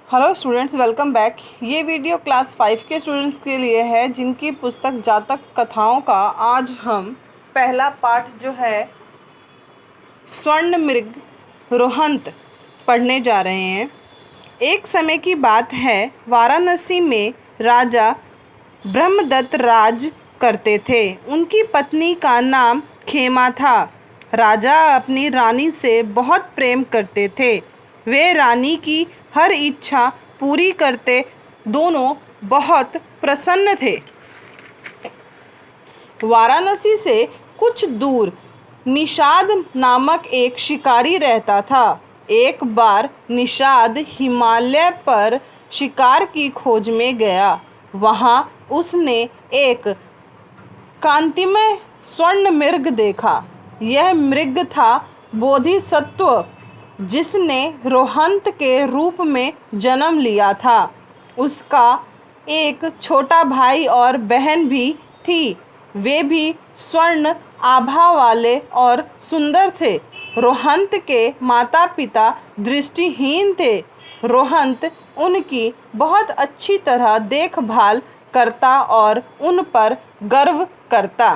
Hello students, welcome back. ये video class 5 के students के लिए है जिनकी पुस्तक जातक कथाओं का आज हम पहला पाठ जो है स्वर्ण मृग रोहंत पढ़ने जा रहे हैं। एक समय की बात है, वाराणसी में राजा ब्रह्मदत्त राज करते थे। उनकी पत्नी का नाम खेमा था। राजा अपनी रानी से बहुत प्रेम करते थे। वे रानी की हर इच्छा पूरी करते दोनों बहुत प्रसन्न थे। वाराणसी से कुछ दूर निषाद नामक एक शिकारी रहता था। एक बार निषाद हिमालय पर शिकार की खोज में गया। वहाँ उसने एक कांतिमय स्वर्ण मृग देखा। यह मृग था बोधिसत्व, जिसने रोहंत के रूप में जन्म लिया था। उसका एक छोटा भाई और बहन भी थी। वे भी स्वर्ण आभा वाले और सुंदर थे। रोहंत के माता पिता दृष्टिहीन थे। रोहंत उनकी बहुत अच्छी तरह देखभाल करता और उन पर गर्व करता।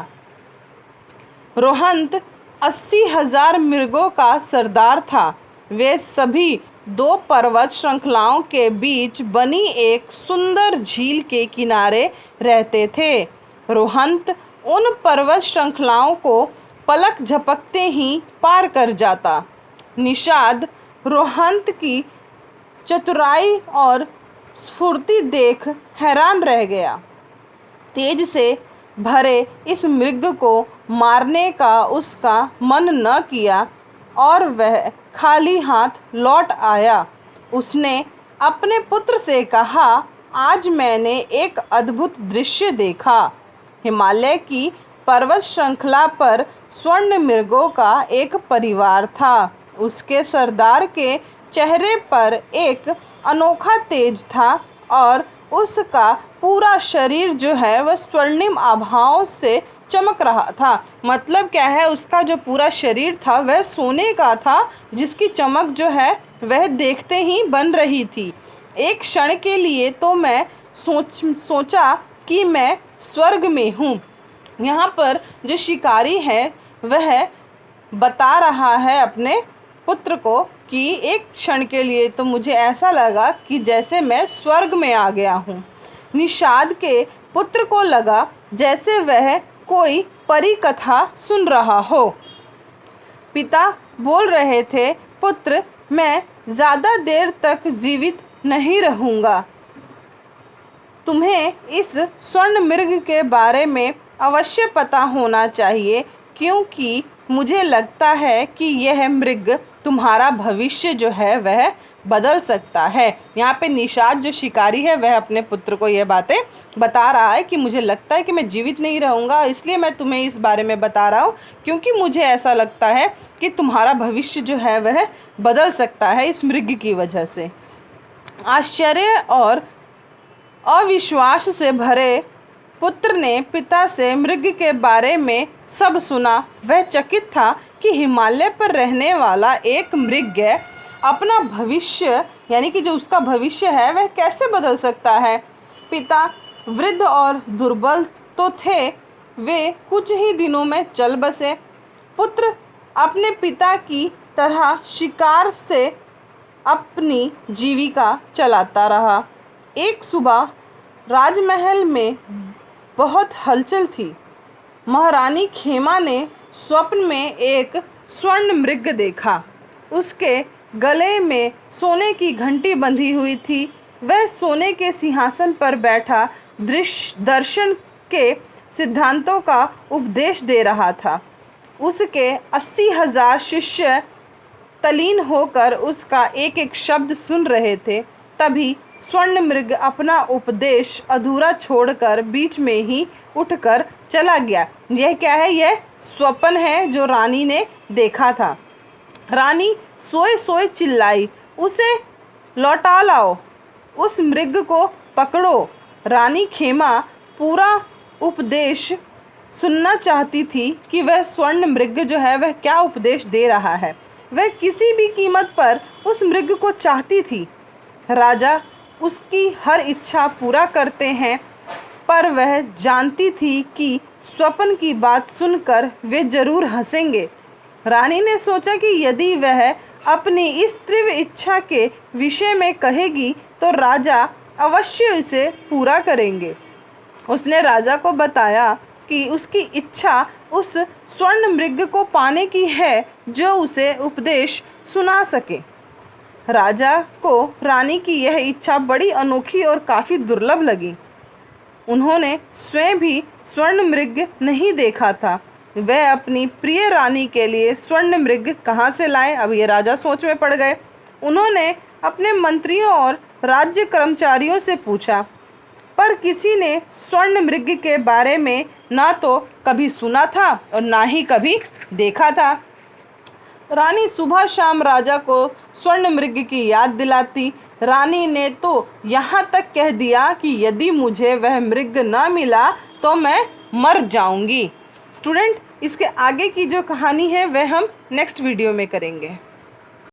रोहंत 80,000 मृगों का सरदार था। वे सभी 2 पर्वत श्रृंखलाओं के बीच बनी एक सुंदर झील के किनारे रहते थे। रोहंत उन पर्वत श्रृंखलाओं को पलक झपकते ही पार कर जाता। निषाद रोहंत की चतुराई और स्फूर्ति देख हैरान रह गया। तेज से भरे इस मृग को मारने का उसका मन न किया और वह खाली हाथ लौट आया। उसने अपने पुत्र से कहा, आज मैंने एक अद्भुत दृश्य देखा। हिमालय की पर्वत श्रृंखला पर स्वर्ण मृगों का एक परिवार था। उसके सरदार के चेहरे पर एक अनोखा तेज था और उसका पूरा शरीर जो है वह स्वर्णिम आभाओं से चमक रहा था। मतलब क्या है, उसका जो पूरा शरीर था वह सोने का था, जिसकी चमक जो है वह देखते ही बन रही थी। एक क्षण के लिए तो मैं सोचा कि मैं स्वर्ग में हूँ। यहाँ पर जो शिकारी है वह बता रहा है अपने पुत्र को कि एक क्षण के लिए तो मुझे ऐसा लगा कि जैसे मैं स्वर्ग में आ गया हूँ। निषाद के पुत्र को लगा जैसे वह कोई परी कथा सुन रहा हो। पिता बोल रहे थे, पुत्र, मैं ज़्यादा देर तक जीवित नहीं रहूँगा। तुम्हें इस स्वर्ण मृग के बारे में अवश्य पता होना चाहिए, क्योंकि मुझे लगता है कि यह मृग तुम्हारा भविष्य जो है वह बदल सकता है। यहाँ पे निषाद जो शिकारी है वह अपने पुत्र को यह बातें बता रहा है कि मुझे लगता है कि मैं जीवित नहीं रहूँगा, इसलिए मैं तुम्हें इस बारे में बता रहा हूँ, क्योंकि मुझे ऐसा लगता है कि तुम्हारा भविष्य जो है वह बदल सकता है इस मृग की वजह से। आश्चर्य और अविश्वास से भरे पुत्र ने पिता से मृग के बारे में सब सुना। वह चकित था कि हिमालय पर रहने वाला एक मृग अपना भविष्य, यानी कि जो उसका भविष्य है वह कैसे बदल सकता है। पिता वृद्ध और दुर्बल तो थे, वे कुछ ही दिनों में चल बसे। पुत्र अपने पिता की तरह शिकार से अपनी जीविका चलाता रहा। एक सुबह राजमहल में बहुत हलचल थी। महारानी खेमा ने स्वप्न में एक स्वर्ण मृग देखा। उसके गले में सोने की घंटी बंधी हुई थी। वह सोने के सिंहासन पर बैठा दर्शन के सिद्धांतों का उपदेश दे रहा था। उसके 80,000 शिष्य तल्लीन होकर उसका एक एक शब्द सुन रहे थे। तभी स्वर्ण मृग अपना उपदेश अधूरा छोड़कर बीच में ही उठकर चला गया। यह क्या है? यह स्वप्न है जो रानी ने देखा था। रानी सोए सोए चिल्लाई, उसे लौटा लाओ, उस मृग को पकड़ो। रानी खेमा पूरा उपदेश सुनना चाहती थी कि वह स्वर्ण मृग जो है वह क्या उपदेश दे रहा है। वह किसी भी कीमत पर उस मृग को चाहती थी। राजा उसकी हर इच्छा पूरा करते हैं, पर वह जानती थी कि स्वप्न की बात सुनकर वे जरूर हंसेंगे। रानी ने सोचा कि यदि वह अपनी इस तीव्र इच्छा के विषय में कहेगी तो राजा अवश्य इसे पूरा करेंगे। उसने राजा को बताया कि उसकी इच्छा उस स्वर्ण मृग को पाने की है जो उसे उपदेश सुना सके। राजा को रानी की यह इच्छा बड़ी अनोखी और काफ़ी दुर्लभ लगी। उन्होंने स्वयं भी स्वर्ण मृग नहीं देखा था। वह अपनी प्रिय रानी के लिए स्वर्ण मृग कहाँ से लाए? अब ये राजा सोच में पड़ गए। उन्होंने अपने मंत्रियों और राज्य कर्मचारियों से पूछा, पर किसी ने स्वर्ण मृग के बारे में ना तो कभी सुना था और ना ही कभी देखा था। रानी सुबह शाम राजा को स्वर्ण मृग की याद दिलाती। रानी ने तो यहाँ तक कह दिया कि यदि मुझे वह मृग ना मिला तो मैं मर जाऊंगी। स्टूडेंट, इसके आगे की जो कहानी है वह हम नेक्स्ट वीडियो में करेंगे।